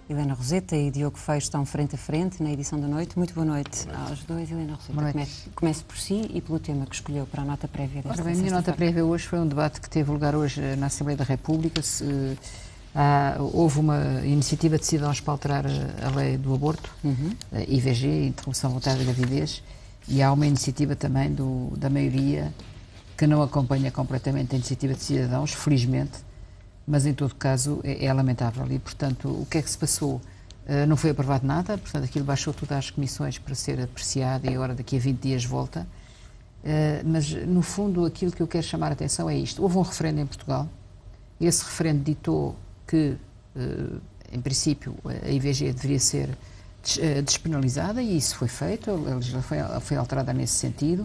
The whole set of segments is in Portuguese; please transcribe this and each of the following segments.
Helena Roseta e Diogo Feio estão frente a frente na edição da noite. Muito boa noite aos dois. Helena Roseta, comece por si e pelo tema que escolheu para a nota prévia desta sexta-feira. A minha nota prévia hoje foi um debate que teve lugar hoje na Assembleia da República. Houve uma iniciativa de cidadãos para alterar a lei do aborto, IVG, Interrupção Voluntária da Gravidez, e há uma iniciativa também da maioria que não acompanha completamente a iniciativa de cidadãos, felizmente, mas em todo caso é lamentável. E, portanto, o que é que se passou? Não foi aprovado nada, portanto, aquilo baixou tudo às comissões para ser apreciado e agora daqui a 20 dias volta. Mas, no fundo, aquilo que eu quero chamar a atenção é isto. Houve um referendo em Portugal, esse referendo ditou que, em princípio, a IVG deveria ser despenalizada e isso foi feito, a legislação foi alterada nesse sentido.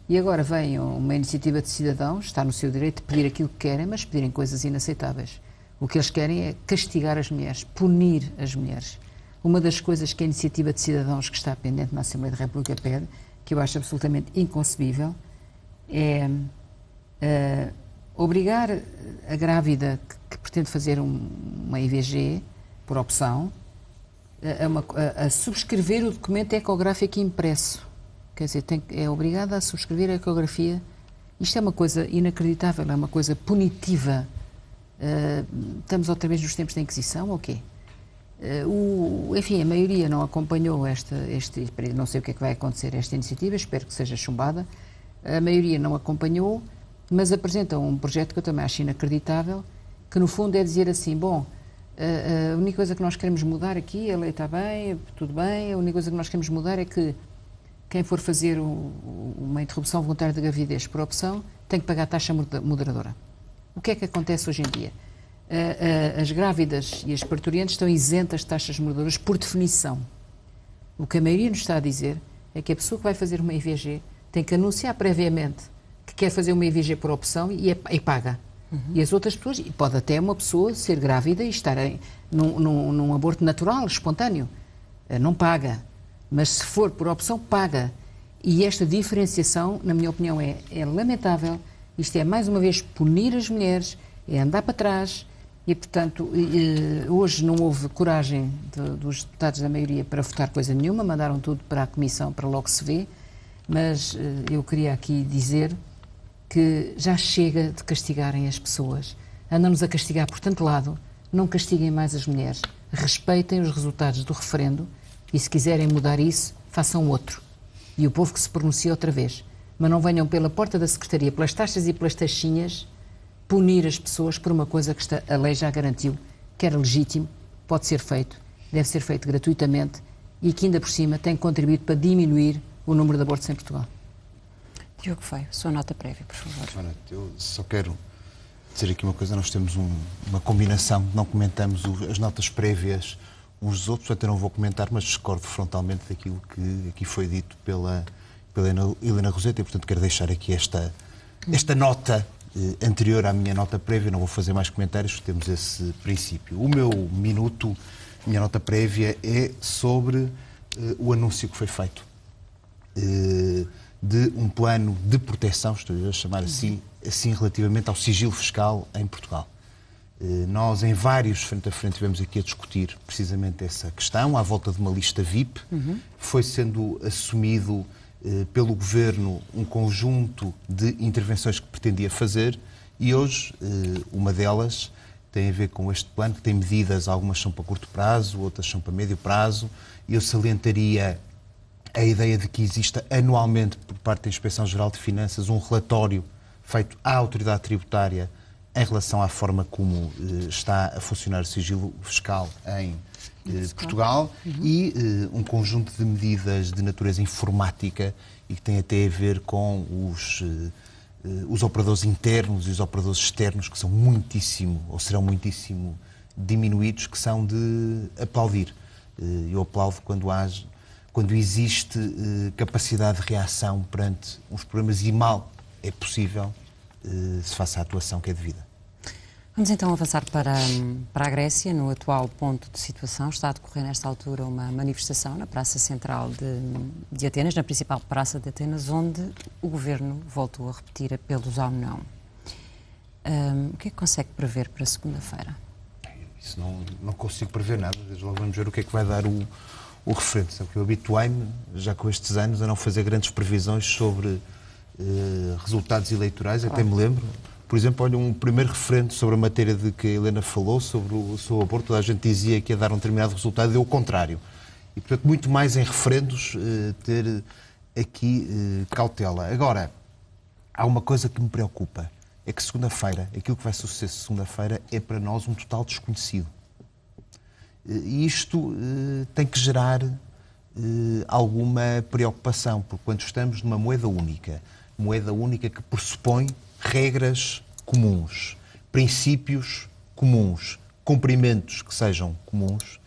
E agora vem uma iniciativa de cidadãos, está no seu direito de pedir aquilo que querem, mas pedirem coisas inaceitáveis. O que eles querem é castigar as mulheres, punir as mulheres. Uma das coisas que a iniciativa de cidadãos que está pendente na Assembleia da República pede, que eu acho absolutamente inconcebível, é obrigar a grávida que pretende fazer uma IVG, por opção, a subscrever o documento ecográfico impresso. Quer dizer, é obrigada a subscrever a ecografia. Isto é uma coisa inacreditável, é uma coisa punitiva. Estamos outra vez nos tempos da Inquisição, ou quê? Enfim, a maioria não acompanhou não sei o que é que vai acontecer esta iniciativa, espero que seja chumbada. A maioria não acompanhou, mas apresenta um projeto que eu também acho inacreditável, que no fundo é dizer assim, bom, a única coisa que nós queremos mudar aqui, a lei está bem, tudo bem, a única coisa que nós queremos mudar é que quem for fazer uma interrupção voluntária da gravidez por opção tem que pagar a taxa moderadora. O que é que acontece hoje em dia? As grávidas e as parturientes estão isentas de taxas moderadoras por definição. O que a maioria nos está a dizer é que a pessoa que vai fazer uma IVG tem que anunciar previamente que quer fazer uma IVG por opção e paga. E as outras pessoas, e pode até uma pessoa ser grávida e estar num aborto natural, espontâneo, não paga. Mas se for por opção, paga. E esta diferenciação, na minha opinião, é lamentável. Isto é, mais uma vez, punir as mulheres, é andar para trás. E, portanto, hoje não houve coragem dos deputados da maioria para votar coisa nenhuma, mandaram tudo para a Comissão, para logo se vê. Mas eu queria aqui dizer que já chega de castigarem as pessoas. Andam-nos a castigar por tanto lado, não castiguem mais as mulheres. Respeitem os resultados do referendo. E se quiserem mudar isso, façam outro. E o povo que se pronuncie outra vez. Mas não venham pela porta da Secretaria, pelas taxas e pelas taxinhas, punir as pessoas por uma coisa que a lei já garantiu, que era legítimo, pode ser feito, deve ser feito gratuitamente e que ainda por cima tem contribuído para diminuir o número de abortos em Portugal. Diogo Feio, sua nota prévia, por favor. Eu só quero dizer aqui uma coisa, nós temos uma combinação, não comentamos as notas prévias uns dos outros, portanto eu não vou comentar, mas discordo frontalmente daquilo que aqui foi dito pela Helena Roseta e, portanto, quero deixar aqui esta nota anterior à minha nota prévia, não vou fazer mais comentários, temos esse princípio. O meu minuto, minha nota prévia, é sobre o anúncio que foi feito de um plano de proteção, estou a chamar assim relativamente ao sigilo fiscal em Portugal. Nós, em vários frente a frente, tivemos aqui a discutir precisamente essa questão, à volta de uma lista VIP. Foi sendo assumido pelo Governo um conjunto de intervenções que pretendia fazer e hoje uma delas tem a ver com este plano, que tem medidas, algumas são para curto prazo, outras são para médio prazo, e eu salientaria a ideia de que exista anualmente, por parte da Inspeção-Geral de Finanças, um relatório feito à autoridade tributária em relação à forma como está a funcionar o sigilo fiscal em Portugal e um conjunto de medidas de natureza informática e que tem até a ver com os operadores internos e os operadores externos, que são muitíssimo, ou serão muitíssimo diminuídos, que são de aplaudir. Eu aplaudo quando existe capacidade de reação perante os problemas e mal é possível se faça a atuação que é devida. Vamos então avançar para a Grécia. No atual ponto de situação está a decorrer nesta altura uma manifestação na Praça Central de Atenas, na principal praça de Atenas, onde o Governo voltou a repetir apelos ao não. O que é que consegue prever para segunda-feira? Isso não consigo prever nada. Desde logo vamos ver o que é que vai dar o referendo. Sabe que eu habituei-me, já com estes anos, a não fazer grandes previsões sobre resultados eleitorais. Até me lembro, por exemplo, olha, um primeiro referendo sobre a matéria de que a Helena falou, sobre o aborto, toda a gente dizia que ia dar um determinado resultado e deu o contrário. E, portanto, muito mais em referendos ter aqui cautela. Agora, há uma coisa que me preocupa, é que segunda-feira, aquilo que vai suceder segunda-feira é para nós um total desconhecido. E isto tem que gerar alguma preocupação, porque quando estamos numa moeda única que pressupõe regras comuns, princípios comuns, cumprimentos que sejam comuns,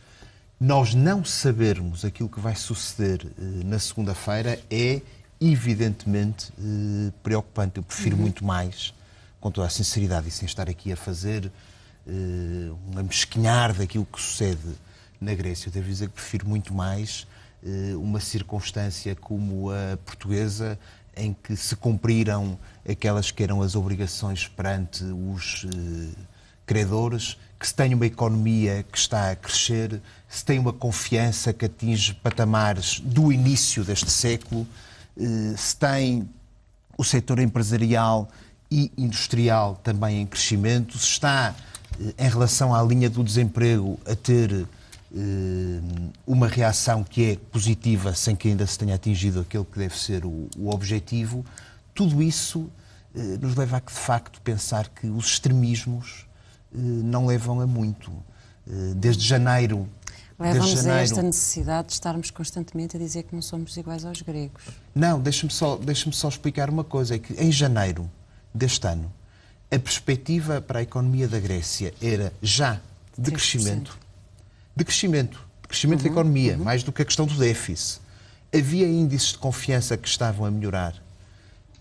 nós não sabermos aquilo que vai suceder na segunda-feira é evidentemente preocupante. Eu prefiro muito mais, com toda a sinceridade e sem estar aqui a fazer um amesquinhar daquilo que sucede na Grécia, eu devo dizer que prefiro muito mais uma circunstância como a portuguesa, em que se cumpriram aquelas que eram as obrigações perante os credores, que se tem uma economia que está a crescer, se tem uma confiança que atinge patamares do início deste século, se tem o setor empresarial e industrial também em crescimento, se está, em relação à linha do desemprego, a ter uma reação que é positiva, sem que ainda se tenha atingido aquele que deve ser o objetivo, tudo isso nos leva a, de facto, pensar que os extremismos não levam a muito. Desde janeiro... Leva-nos a esta necessidade de estarmos constantemente a dizer que não somos iguais aos gregos. Não, deixe-me só explicar uma coisa, é que em janeiro deste ano, a perspectiva para a economia da Grécia era já de 3%. crescimento. De crescimento da economia, mais do que a questão do déficit. Havia índices de confiança que estavam a melhorar.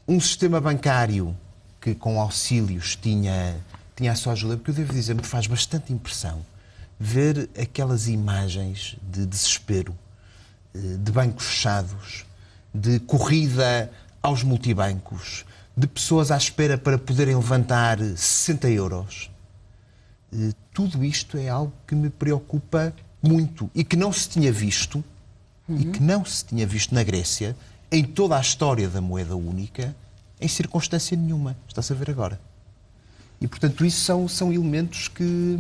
Um sistema bancário que, com auxílios, tinha a sua ajuda, porque eu devo dizer, me faz bastante impressão ver aquelas imagens de desespero, de bancos fechados, de corrida aos multibancos, de pessoas à espera para poderem levantar 60 euros. Tudo isto é algo que me preocupa muito e que não se tinha visto, na Grécia, em toda a história da moeda única, em circunstância nenhuma. Está-se a ver agora. E, portanto, isso são elementos que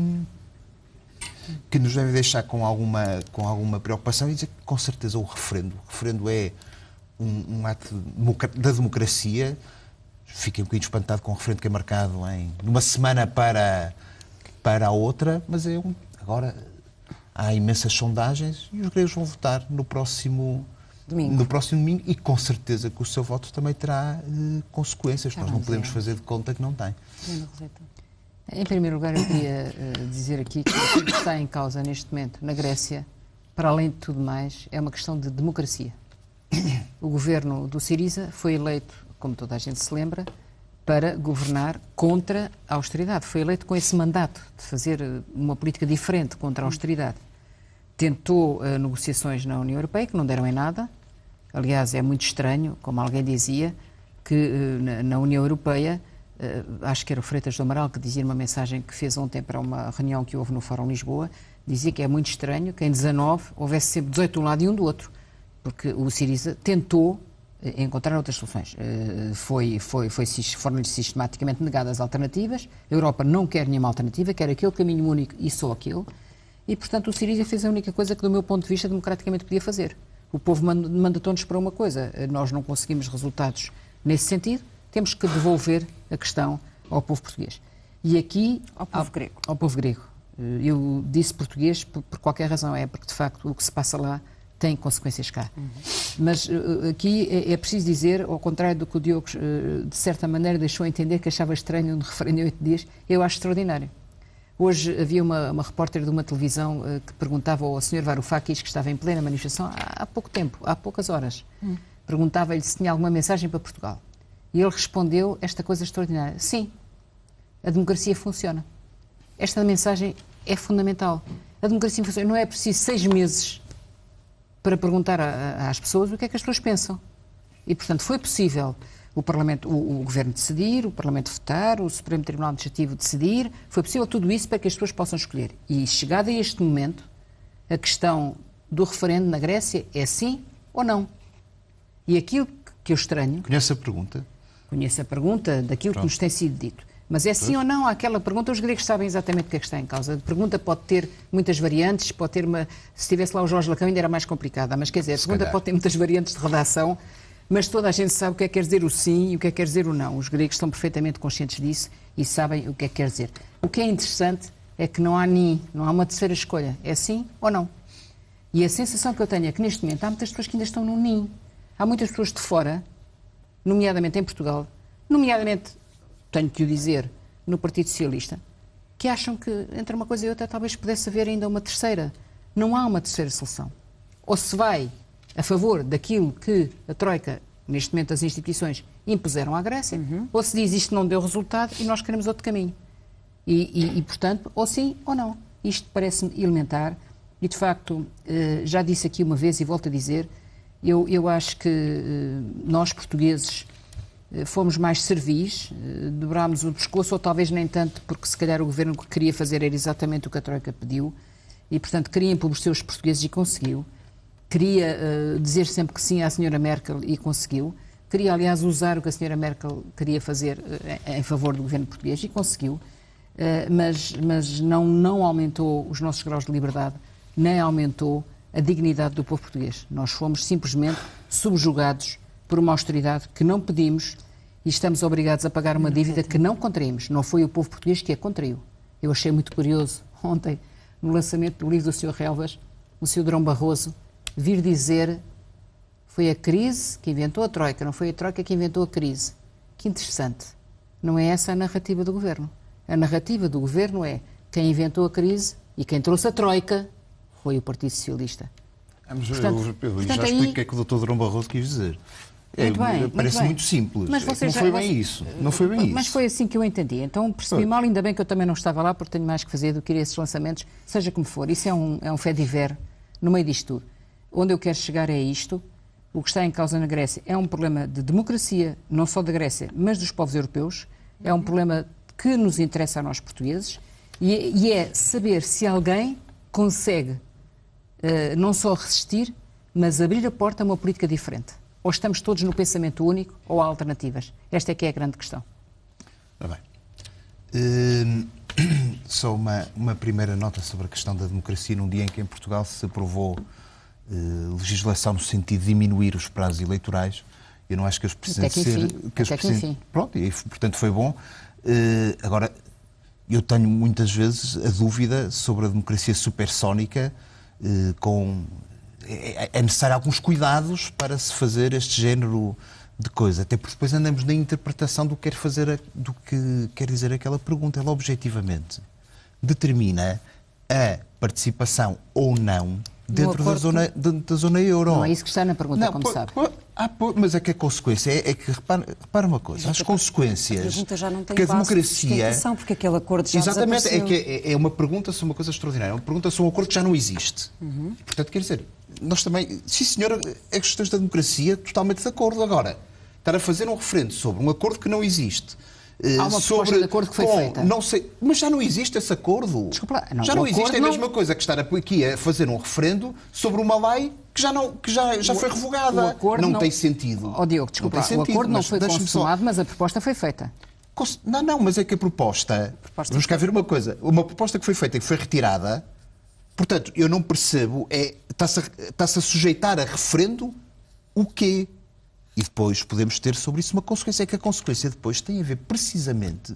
nos devem deixar com alguma preocupação e dizer que, com certeza, o referendo é um ato da democracia. Fiquei um bocadinho espantado com o referendo que é marcado numa semana para a outra, mas agora há imensas sondagens e os gregos vão votar no próximo domingo e com certeza que o seu voto também terá consequências. Nós não podemos fazer de conta que não tem. Em primeiro lugar, eu queria dizer aqui que o que está em causa neste momento na Grécia, para além de tudo mais, é uma questão de democracia. O governo do Syriza foi eleito, como toda a gente se lembra, para governar contra a austeridade. Foi eleito com esse mandato de fazer uma política diferente contra a austeridade. Tentou negociações na União Europeia, que não deram em nada. Aliás, é muito estranho, como alguém dizia, que na União Europeia, acho que era o Freitas do Amaral que dizia numa mensagem que fez ontem para uma reunião que houve no Fórum Lisboa, dizia que é muito estranho que em 19 houvesse sempre 18 de um lado e um do outro, porque o Syriza tentou encontrar outras soluções. Foram-lhe sistematicamente negadas alternativas. A Europa não quer nenhuma alternativa, quer aquele caminho único e só aquele. E, portanto, o Syriza fez a única coisa que, do meu ponto de vista, democraticamente podia fazer. O povo mandatou-nos para uma coisa. Nós não conseguimos resultados nesse sentido. Temos que devolver a questão ao povo português. E aqui... Ao povo grego. Eu disse português por qualquer razão. Porque, de facto, o que se passa lá tem consequências cá. Mas aqui é preciso dizer, ao contrário do que o Diogo, de certa maneira, deixou entender que achava estranho um referendo em 8 dias, eu acho extraordinário. Hoje havia uma repórter de uma televisão que perguntava ao Sr. Varoufakis, que estava em plena manifestação há pouco tempo, há poucas horas, perguntava-lhe se tinha alguma mensagem para Portugal. E ele respondeu esta coisa extraordinária. Sim, a democracia funciona. Esta mensagem é fundamental. A democracia funciona. Não é preciso 6 meses para perguntar às pessoas o que é que as pessoas pensam. E, portanto, foi possível o Parlamento, o Governo decidir, o Parlamento votar, o Supremo Tribunal Administrativo decidir. Foi possível tudo isso para que as pessoas possam escolher. E chegado a este momento, a questão do referendo na Grécia é sim ou não. E aquilo que eu estranho... Conhece a pergunta? Conheço a pergunta daquilo que nos tem sido dito. Mas é sim ou não aquela pergunta? Os gregos sabem exatamente o que é que está em causa. A pergunta pode ter muitas variantes, pode ter uma... Se estivesse lá o Jorge Lacão ainda era mais complicada, mas quer dizer, a pergunta pode ter muitas variantes de redação, mas toda a gente sabe o que é que quer dizer o sim e o que é que quer dizer o não. Os gregos estão perfeitamente conscientes disso e sabem o que é que quer dizer. O que é interessante é que não há uma terceira escolha. É sim ou não. E a sensação que eu tenho é que neste momento há muitas pessoas que ainda estão no nim. Há muitas pessoas de fora, nomeadamente em Portugal, nomeadamente, tenho que o dizer, no Partido Socialista, que acham que entre uma coisa e outra talvez pudesse haver ainda uma terceira. Não há uma terceira solução. Ou se vai a favor daquilo que a Troika, neste momento as instituições, impuseram à Grécia, ou se diz isto não deu resultado e nós queremos outro caminho. E portanto, ou sim ou não. Isto parece-me elementar e, de facto, já disse aqui uma vez e volto a dizer, eu acho que nós, portugueses, fomos mais servis, dobrámos o pescoço, ou talvez nem tanto, porque se calhar o governo que queria fazer era exatamente o que a Troika pediu, e portanto queria empobrecer os portugueses e conseguiu. Queria dizer sempre que sim à senhora Merkel e conseguiu. Queria, aliás, usar o que a senhora Merkel queria fazer em favor do governo português e conseguiu, mas não aumentou os nossos graus de liberdade, nem aumentou a dignidade do povo português. Nós fomos simplesmente subjugados por uma austeridade que não pedimos e estamos obrigados a pagar uma dívida que não contraímos. Não foi o povo português que a contraiu. Eu achei muito curioso ontem, no lançamento do livro do Sr. Relvas, o Sr. Durão Barroso vir dizer foi a crise que inventou a Troika, não foi a Troika que inventou a crise. Que interessante. Não é essa a narrativa do governo. A narrativa do governo é quem inventou a crise e quem trouxe a Troika foi o Partido Socialista. Mas portanto, eu já explico o que é que o Dr. Durão Barroso quis dizer. Parece muito simples. Mas não foi bem isso. Não foi bem isso. Mas foi assim que eu entendi. Então percebi mal, ainda bem que eu também não estava lá, porque tenho mais que fazer do que ir a esses lançamentos, seja como for. Isso é um fait divers no meio disto tudo. Onde eu quero chegar é isto. O que está em causa na Grécia é um problema de democracia, não só da Grécia, mas dos povos europeus. É um problema que nos interessa a nós portugueses e é saber se alguém consegue não só resistir, mas abrir a porta a uma política diferente. Ou estamos todos no pensamento único ou há alternativas? Esta é que é a grande questão. Ora bem, só uma primeira nota sobre a questão da democracia num dia em que em Portugal se aprovou legislação no sentido de diminuir os prazos eleitorais. Eu não acho que eles precisem ser... Pronto, e portanto foi bom. Agora, eu tenho muitas vezes a dúvida sobre a democracia supersónica. É necessário alguns cuidados para se fazer este género de coisa, até porque depois andamos na interpretação do que quer dizer aquela pergunta. Ela objetivamente determina a participação ou não dentro da zona euro. Não é isso que está na pergunta, como sabe. Mas é que a consequência é que, repara uma coisa, as consequências... A pergunta já não tem que a base democracia... de porque aquele acordo já exatamente, desapareceu. É uma pergunta sobre uma coisa extraordinária, é uma pergunta sobre um acordo que já não existe. Portanto, quer dizer, nós também... Sim, senhora, as questões da democracia, totalmente de acordo. Agora, estar a fazer um referendo sobre um acordo que não existe... Há uma proposta de acordo que foi feita. Não sei, mas já não existe esse acordo. Desculpa, já não existe. É a mesma coisa que estar aqui a fazer um referendo sobre uma lei que já foi revogada. Não tem sentido. Diogo, desculpa, o acordo não foi consumado, mas a proposta foi feita. Não, mas é que a proposta... Vamos cá ver uma coisa. Uma proposta que foi feita e que foi retirada, portanto, eu não percebo, está-se a sujeitar a referendo o quê? E depois podemos ter sobre isso uma consequência. É que a consequência depois tem a ver precisamente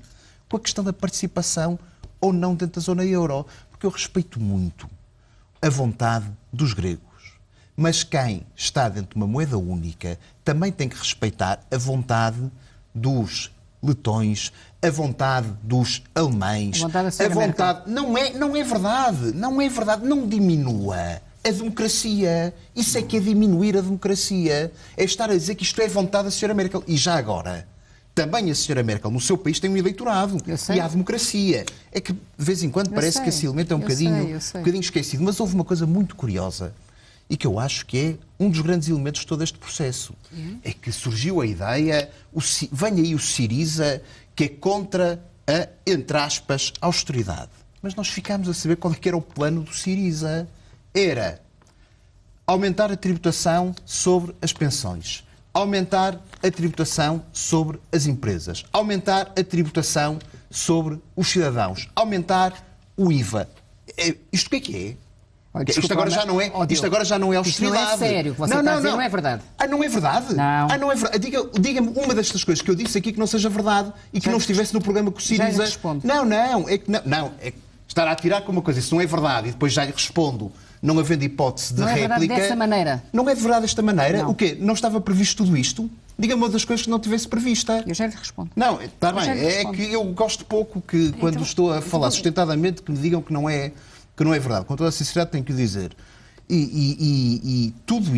com a questão da participação ou não dentro da zona euro. Porque eu respeito muito a vontade dos gregos. Mas quem está dentro de uma moeda única também tem que respeitar a vontade dos letões, a vontade dos alemães. A vontade não é verdade. Não é verdade. Não diminua a democracia. Isso é que é diminuir a democracia. É estar a dizer que isto é vontade da Sra. Merkel. E já agora, também a Sra. Merkel, no seu país, tem um eleitorado. E há democracia. É que, de vez em quando, parece que esse elemento é um bocadinho esquecido. Mas houve uma coisa muito curiosa. e que eu acho que é um dos grandes elementos de todo este processo. É que surgiu a ideia, vem aí o Syriza, que é contra a, entre aspas, austeridade. Mas nós ficámos a saber qual é que era o plano do Syriza. Era aumentar a tributação sobre as pensões, aumentar a tributação sobre as empresas, aumentar a tributação sobre os cidadãos, aumentar o IVA. Isto o que é? Olha, Isto agora já não é, isto agora já não é austeridade. Isto não é sério, o que você está a dizer não é verdade. Não é verdade? Não. Não é verdade. Diga-me uma destas coisas que eu disse aqui que não seja verdade e que não estivesse no programa com o Syriza. Já lhe respondo. É que estar a atirar com uma coisa, isso não é verdade, e depois já lhe respondo, não havendo hipótese de réplica. Não é verdade dessa maneira. Não é verdade desta maneira? Não. O quê? Não estava previsto tudo isto? Diga-me uma das coisas que não tivesse prevista. Eu já lhe respondo. Não, está bem. É que eu gosto pouco que, quando estou a falar sustentadamente, que me digam que não é verdade. Com toda a sinceridade tenho que o dizer. E tudo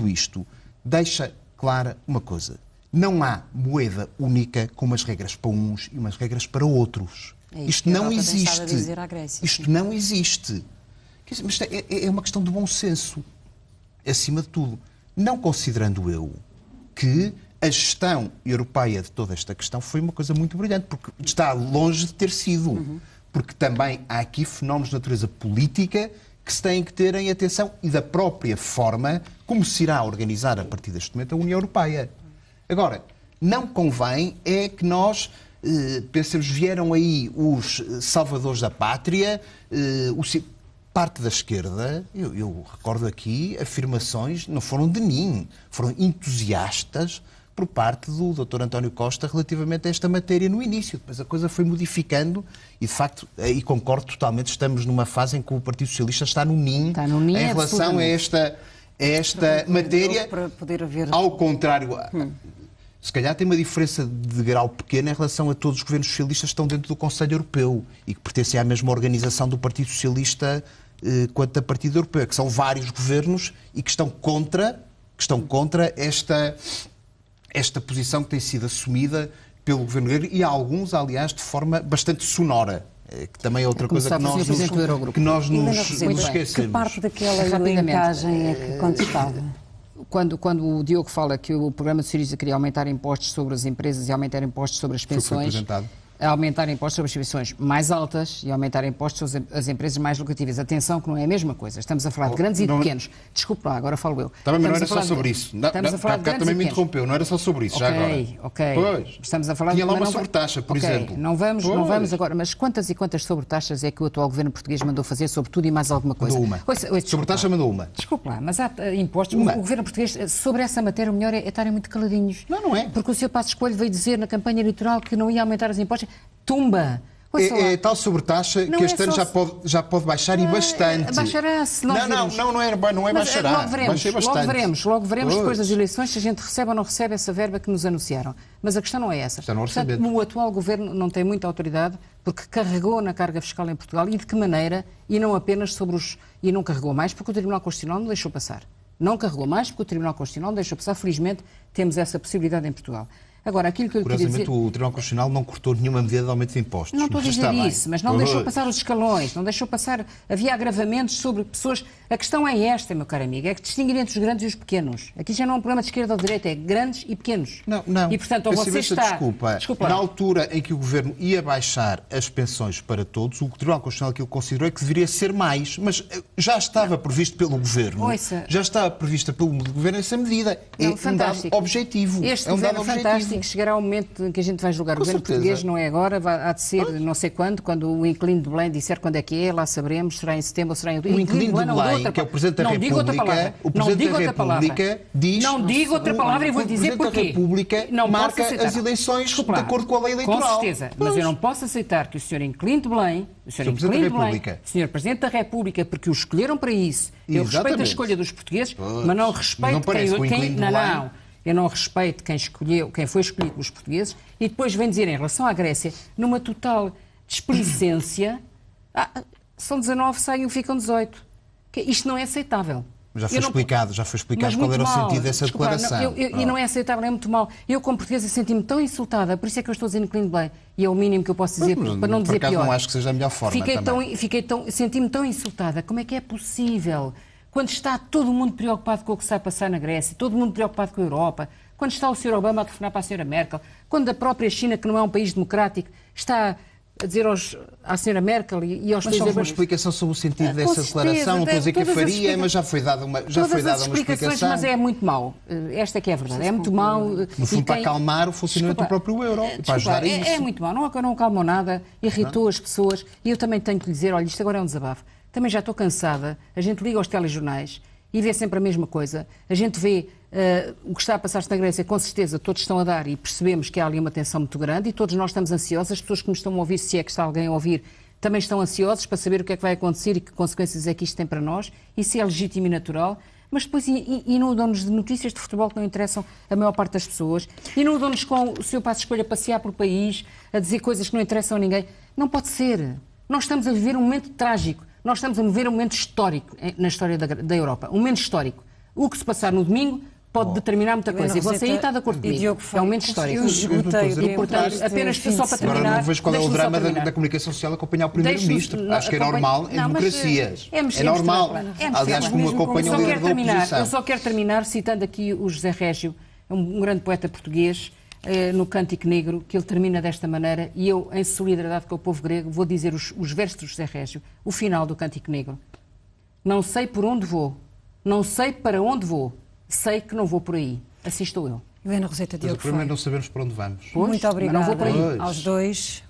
isto deixa clara uma coisa. Não há moeda única com umas regras para uns e umas regras para outros. Isto não existe. Isto não existe. Mas é uma questão de bom senso, acima de tudo. Não considerando eu que a gestão europeia de toda esta questão foi uma coisa muito brilhante, porque está longe de ter sido. Porque também há aqui fenómenos de natureza política que se têm que ter em atenção e da própria forma como se irá organizar a partir deste momento a União Europeia. Agora, não convém é que nós pensemos, vieram aí os salvadores da pátria, parte da esquerda, eu recordo aqui afirmações, não foram de mim, foram entusiastas por parte do Dr. António Costa relativamente a esta matéria no início. Depois a coisa foi modificando e, de facto, aí concordo totalmente, estamos numa fase em que o Partido Socialista está no ninho em relação a esta matéria. Para poder haver... Ao contrário, se calhar tem uma diferença de grau pequena em relação a todos os governos socialistas que estão dentro do Conselho Europeu e que pertencem à mesma organização do Partido Socialista quanto a Partido Europeu, que são vários governos e que estão contra esta posição que tem sido assumida pelo governo grego e alguns, aliás, de forma bastante sonora, que também é outra coisa que nós nos esquecemos. Que parte daquela elencagem é que contestava? Quando o Diogo fala que o programa de Syriza queria aumentar impostos sobre as empresas e aumentar impostos sobre as pensões, aumentar impostos sobre as pensões mais altas e aumentar impostos sobre as empresas mais lucrativas. Atenção que não é a mesma coisa. Estamos a falar de grandes e de pequenos. Desculpe lá, agora falo eu. Também não era só sobre isso. Estamos a falar de também me interrompeu, não era só sobre isso, já agora. Ok. Pois. Estamos a falar Tinha lá uma sobretaxa, por exemplo. Não vamos agora, mas quantas e quantas sobretaxas é que o atual governo português mandou fazer sobre tudo e mais alguma coisa? Mandou uma. Sobretaxa mandou uma. Desculpe lá, mas há impostos. O governo português, sobre essa matéria, o melhor é estarem muito caladinhos. Não é. Porque o Sr. Passos Coelho veio dizer na campanha eleitoral que não ia aumentar os impostos. Tumba! É tal sobretaxa que este ano já pode baixar e bastante. Baixará, se não não é baixará. Logo veremos depois das eleições se a gente recebe ou não recebe essa verba que nos anunciaram. Mas a questão não é essa. Está no orçamento. Portanto, o atual governo não tem muita autoridade porque carregou na carga fiscal em Portugal e de que maneira, e não apenas sobre os... E não carregou mais porque o Tribunal Constitucional não deixou passar. Não carregou mais porque o Tribunal Constitucional não deixou passar. Felizmente temos essa possibilidade em Portugal. Agora, aquilo que eu queria dizer... Curiosamente, o Tribunal Constitucional não cortou nenhuma medida de aumento de impostos. Não estou a dizer isso, mas não deixou passar os escalões, não deixou passar... Havia agravamentos sobre pessoas... A questão é esta, meu caro amigo, é que distinguir entre os grandes e os pequenos. Aqui já não é um problema de esquerda ou de direita, é grandes e pequenos. Não. E, portanto, ou você está... Desculpa. Na altura em que o Governo ia baixar as pensões para todos, o Tribunal Constitucional aquilo considerou que deveria ser mais, mas já estava previsto pelo Governo. Já estava prevista pelo Governo essa medida. É um dado objetivo. Este governo fantástico chegará ao momento em que a gente vai julgar o governo português, não é agora, há de ser não sei quando o inquilino de Belém disser quando é que é, lá saberemos, será em setembro ou será em outubro. O inquilino de Belém, que é o Presidente da República, diz... Não digo outra palavra e vou dizer porquê. O Presidente da República marca as eleições de acordo com a lei eleitoral. Com certeza, mas eu não posso aceitar que o Sr. inquilino de Belém, o Sr. Sr. Presidente da República, porque o escolheram para isso, eu respeito a escolha dos portugueses, mas não respeito quem... Eu não respeito quem foi escolhido pelos portugueses e depois vem dizer em relação à Grécia, numa total displicência, são 19, saem e ficam 18. Isto não é aceitável. Já foi explicado qual era o sentido dessa declaração. E não é aceitável, é muito mal. Eu, como portuguesa, senti-me tão insultada, por isso é que eu estou dizendo inquilino de Belém, e é o mínimo que eu posso dizer, para não dizer pior. Não acho que seja a melhor forma Senti-me tão insultada. Como é que é possível quando está todo mundo preocupado com o que está a passar na Grécia, todo mundo preocupado com a Europa, quando está o Sr. Obama a telefonar para a Sra. Merkel, quando a própria China, que não é um país democrático, está a dizer à Sra. Merkel e aos Mas só países... uma explicação sobre o sentido dessa certeza, declaração, não estou a dizer que a todas as faria, mas já foi dada uma explicações, explicação. mas é muito mau. Esta é que é a verdade. É muito mau. No fundo, para acalmar o funcionamento do próprio euro, para ajudar a isso. É muito mau. Não acalmou nada, irritou as pessoas. E eu também tenho que lhe dizer, olha, isto agora é um desabafo. Também já estou cansada. A gente liga aos telejornais e vê sempre a mesma coisa. A gente vê o que está a passar-se na Grécia, com certeza todos estão a dar e percebemos que há ali uma tensão muito grande e todos nós estamos ansiosos. As pessoas que nos estão a ouvir, se é que está alguém a ouvir, também estão ansiosos para saber o que é que vai acontecer e que consequências é que isto tem para nós. Isso é legítimo e natural. Mas depois inundam-nos de notícias de futebol que não interessam a maior parte das pessoas. Inundam-nos com o seu passo de escolha a passear pelo país, a dizer coisas que não interessam a ninguém. Não pode ser. Nós estamos a viver um momento trágico. Nós estamos a viver um momento histórico na história da Europa. Um momento histórico. O que se passar no domingo pode determinar muita coisa. E você aí está de acordo comigo. É um momento histórico. E, portanto, apenas só para terminar... Agora não vejo qual é o drama da comunicação social acompanhar o Primeiro-Ministro. Acho que é normal em democracias. É normal. Aliás, como acompanham o líder da oposição. Eu só quero terminar citando aqui o José Régio, um grande poeta português, no Cântico Negro, que ele termina desta maneira, e eu, em solidariedade com o povo grego, vou dizer os versos do José Régio, o final do Cântico Negro. Não sei por onde vou, não sei para onde vou, sei que não vou por aí. Assim estou eu. Helena Roseta Diogo. Mas o problema é não sabermos para onde vamos. Muito obrigada não vou por aí. aos dois.